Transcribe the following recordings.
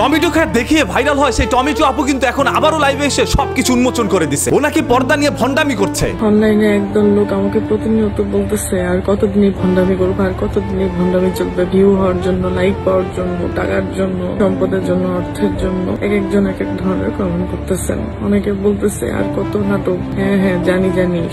Tomato খ্যাট দেখিয়ে viral হয় সেই টমেটো আপু কিন্তু এখন আবারও লাইভে এসে সবকিছু উন্মোচন করে দিছে। ও নাকি পর্দা নিয়ে ভন্ডামি করছে। অনলাইনে একদল লোক আমাকে প্রতিনিয়ত বলতেছে আর কতদিনই ভন্ডামি করবো, আর কতদিনই ভন্ডামি চলবে। ভিউ হওয়ার জন্য, লাইক পাওয়ার জন্য, টাকার জন্য, সম্পদের জন্য, অর্থের জন্য এক একজন এক এক ধরনের কমেন্ট করতেছেন। অনেকে বলতেছে আর কত নাটক। হ্যাঁ জানি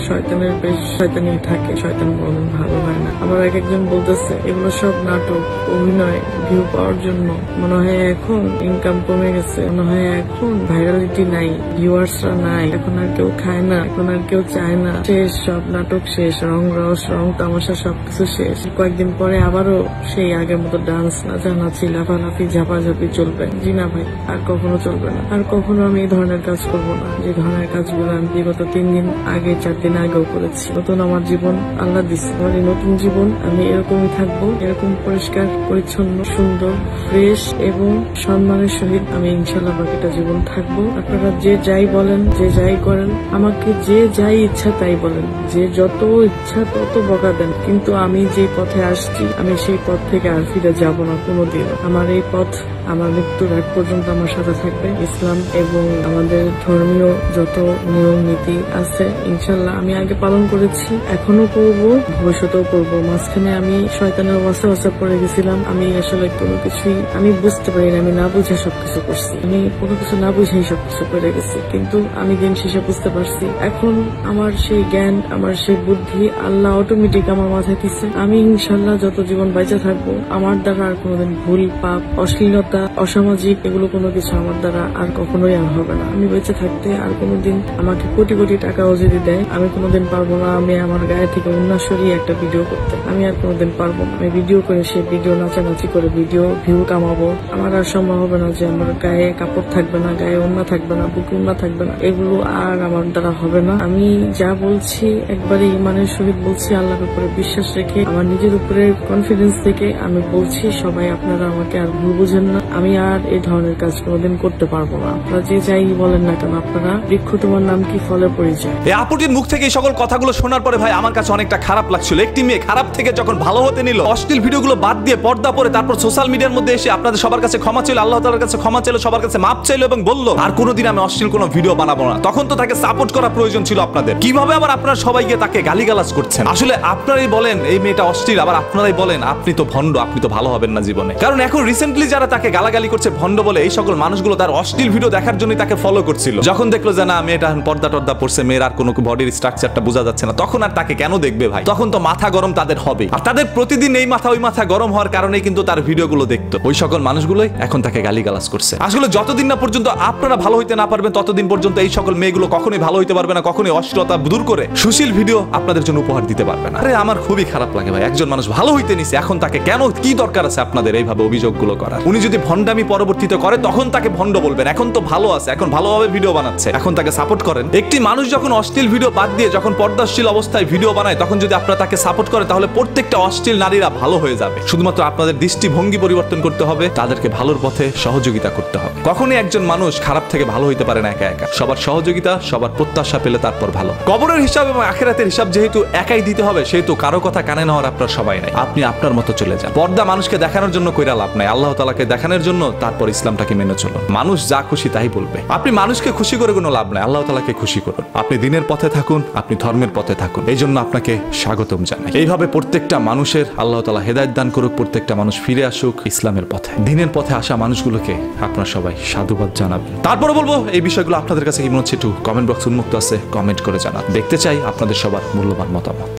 শয়তানের বেশ শয়তানি থাকে, শয়তান বলেন ভালো হয় না। আবার এক একজন বলতেছে এগুলো সব নাটক, অভিনয়, ভিউ পাওয়ার জন্য। মনে হয় এখন ইনকাম কমে গেছে, মনে হয় এখন ভাইরালিটি নাই, ভিউয়ার্সরা নাই, এখন আর কেউ খায় না, এখন আর কেউ চায় না, শেষ, সব নাটক শেষ, রং রস রং তামাশা সবকিছু শেষ। কয়েকদিন পরে আবারও সেই আগের মতো ডান্স, নাচানাচি, লাফালাফি, ঝাপাঝাপি চলবে। জি না ভাই, আর কখনো চলবে না। আর কখনো আমি এই ধরনের কাজ করবো না, যে ধরনের কাজগুলো আমি বিগত 3 দিন আগে 4 দিন আগেও করেছি। নতুন আমার জীবন আল্লাহ দিচ্ছে, আমার এই নতুন জীবন আমি এরকমই থাকবো, এরকম পরিষ্কার পরিচ্ছন্ন, সুন্দর, ফ্রেশ এবং সম্মানের সহিত আমি ইনশাল্লাহ বাকিটা জীবন থাকবো। আপনারা যে যাই বলেন, যে যাই করেন, আমাকে যে যাই ইচ্ছা তাই বলেন, যে যত ইচ্ছা তত বকা দেন, কিন্তু আমি যে পথে আসছি আমি সেই পথ থেকে আর ফিরে যাব না কোনোদিন। আমার এই পথ আমার মৃত্যুর আগ পর্যন্ত আমার সাথে থাকবে। ইসলাম এবং আমাদের ধর্মীয় যত নিয়ম নীতি আছে ইনশাল্লাহ আমি আগে পালন করেছি, এখনো করবো, ভবিষ্যতেও করবো। মাঝখানে আমি শয়তানের ওয়াসওয়াসা পড়ে গেছিলাম। আমি আসলে কোনো কিছুই আমি বুঝতে পারি না, আমি না বুঝে সবকিছু করছি, আমি কোনো কিছু না বুঝেই সবকিছু করে গেছি। কিন্তু আমি দিন শেষে বুঝতে পারছি এখন আমার সেই জ্ঞান, আমার সেই বুদ্ধি আল্লাহ অটোমেটিক আমার মাথায় দিচ্ছে। আমি ইনশাল্লাহ যত জীবন বেঁচে থাকবো আমার দ্বারা আর কোনোদিন ভুল, পাপ, অশ্লীলতা, অসামাজিক এগুলো কোনো কিছু আমার দ্বারা আর কখনোই আর হবে না। আমি বেঁচে থাকতে আর কোনোদিন আমাকে কোটি কোটি টাকাও যদি দেয় আমি কোনোদিন পারবো না আমি আমার গায়ে থেকে উন্নাস সরিয়ে একটা ভিডিও করতে। আমি আর কোনোদিন পারবো না। আমি ভিডিও করে সেই ভিডিও নাচানাচি করে ভিডিও ভিউ কামাবো, আমার আর সম্ভব হবে না। যে আমার গায়ে কাপড় থাকবে না, গায়ে ওড়না থাকবে না, বুকে ওড়না থাকবে না, এগুলো আর আমার দ্বারা হবে না। আমি যা বলছি একবারে ইমানের সহিত বলছি, আল্লাহর উপরে বিশ্বাস রেখে, আমার নিজের উপরে কনফিডেন্স থেকে আমি বলছি। সবাই আপনারা আমাকে আর ভুল বুঝেন না, আমি আর এই ধরনের কাজ কোনোদিন করতে পারবো না। আপনারা যে যাই বলেন না কেন, আপনারা বৃক্ষ তোমার নাম কি ফলে পরিচয়। এই আপুটির মুখ থেকে এই সকল কথাগুলো শোনার পরে ভাই আমার কাছে অনেকটা খারাপ লাগছিল। একটি মেয়ে খারাপ থেকে যখন ভালো হতে নিল, অশ্লীল ভিডিওগুলো বাদ দিয়ে পর্দা পরে তারপর সোশ্যাল মিডিয়ার মধ্যে এসে আপনাদের সবার কাছে ক্ষমা চাইলো, আল্লাহ তাআলার কাছে ক্ষমা চাইলো, সবার কাছে মাপ চাইলো এবং বললো আর কোনোদিন আমি অশ্লীল কোনো ভিডিও বানাবো না। তখন তো তাকে সাপোর্ট করা প্রয়োজন ছিল আপনাদের। কিভাবে আবার আপনারা সবাই গিয়ে তাকে গালিগালাজ করছেন? আসলে আপনারাই বলেন এই মেয়েটা অশ্লীল, আবার আপনারাই বলেন আপনি তো ভণ্ড, আপনি তো ভালো হবেন না জীবনে। কারণ এখন রিসেন্টলি যারা তাকে গালাগালি করছে ভণ্ড বলে, এই সকল মানুষগুলো তার অশ্লীল ভিডিও দেখার জন্যই তাকে ফলো করছিল। যখন দেখলো যে না মেয়েটা পর্দা টর্দা পড়ছে, মেয়ের আর কোনো বডির স্ট্রাকচারটা বোঝা যাচ্ছে না, তখন আর তাকে কেন দেখবে ভাই? তখন তো মাথা গরম তাদের হবে। আর তাদের প্রতিদিন এই মাথা ওই মাথা গরম হওয়ার কারণে কিন্তু তার ভিডিওগুলো দেখতো। ওই সকল মানুষগুলোই এখন তাকে গালিগালাজ করছে। আসলে যতদিন না পর্যন্ত আপনারা ভালো হইতে না পারবেন ততদিন পর্যন্ত এই সকল মেয়েগুলো কখনোই ভালো হইতে পারবে না, কখনোই অশ্লীলতা দূর করে সুশীল ভিডিও আপনাদের জন্য উপহার দিতে পারবে না। আরে আমার খুবই খারাপ লাগে ভাই, একজন মানুষ ভালো হইতে নিছে, এখন তাকে কেন, কি দরকার আছে আপনাদের এইভাবে অভিযোগগুলো করার? উনি যদি ভণ্ডামি পরবর্তীতে করে তখন তাকে ভণ্ড বলবেন। এখন তো ভালো আছে, এখন ভালোভাবে ভিডিও বানাচ্ছে, এখন তাকে সাপোর্ট করেন। একটি মানুষ যখন অশ্লীল ভিডিও বাদ দিয়ে যখন পর্দাশীল অবস্থায় ভিডিও বানায়, তখন যদি আপনারা তাকে সাপোর্ট করেন তাহলে প্রত্যেকটা অশ্লীল নারীরা ভালো হয়ে যাবে। শুধুমাত্র আপনাদের দৃষ্টিভঙ্গি পরিবর্তন করতে হবে, তাদেরকে ভালোর পথে সহযোগিতা করতে হবে। কখনোই একজন মানুষ খারাপ থেকে ভালো হইতে পারে না একা একা। সবার সহযোগিতা, সবার প্রত্যাশা পেলে তারপর ভালো। কবরের হিসাব এবং আখিরাতের হিসাব যেহেতু একাই দিতে হবে, সেহেতু কারো কথা কানে নেওয়ার আপনার সবাই নাই। আপনি আপনার মতো চলে যান। পর্দা মানুষকে দেখানোর জন্য কইরা লাভ নাই, আল্লাহ তাআলাকে দেখানোর জন্য, তারপর ইসলামটাকে মেনে চলুন। মানুষ যা খুশি তাই বলবে, আপনি মানুষকে খুশি করে কোনো লাভ নাই, আল্লাহ তাআলাকে খুশি করুন। আপনি দিনের পথে থাকুন, আপনি ধর্মের পথে থাকুন, এই জন্য আপনাকে স্বাগতম জানাই। এইভাবে প্রত্যেকটা মানুষের আল্লাহ তাআলা হেদায়েত দান করুক, প্রত্যেকটা মানুষ ফিরে আসুক ইসলামের পথে। দিনের পথে আসা মানুষগুলোকে আপনারা সবাই সাধুবাদ জানাবেন। তারপরে বলবো এই বিষয়গুলো আপনাদের কাছে কি মনে হচ্ছে একটু কমেন্ট বক্স উন্মুক্ত আছে, কমেন্ট করে জানান। দেখতে চাই আপনাদের সবার মূল্যবান মতামত।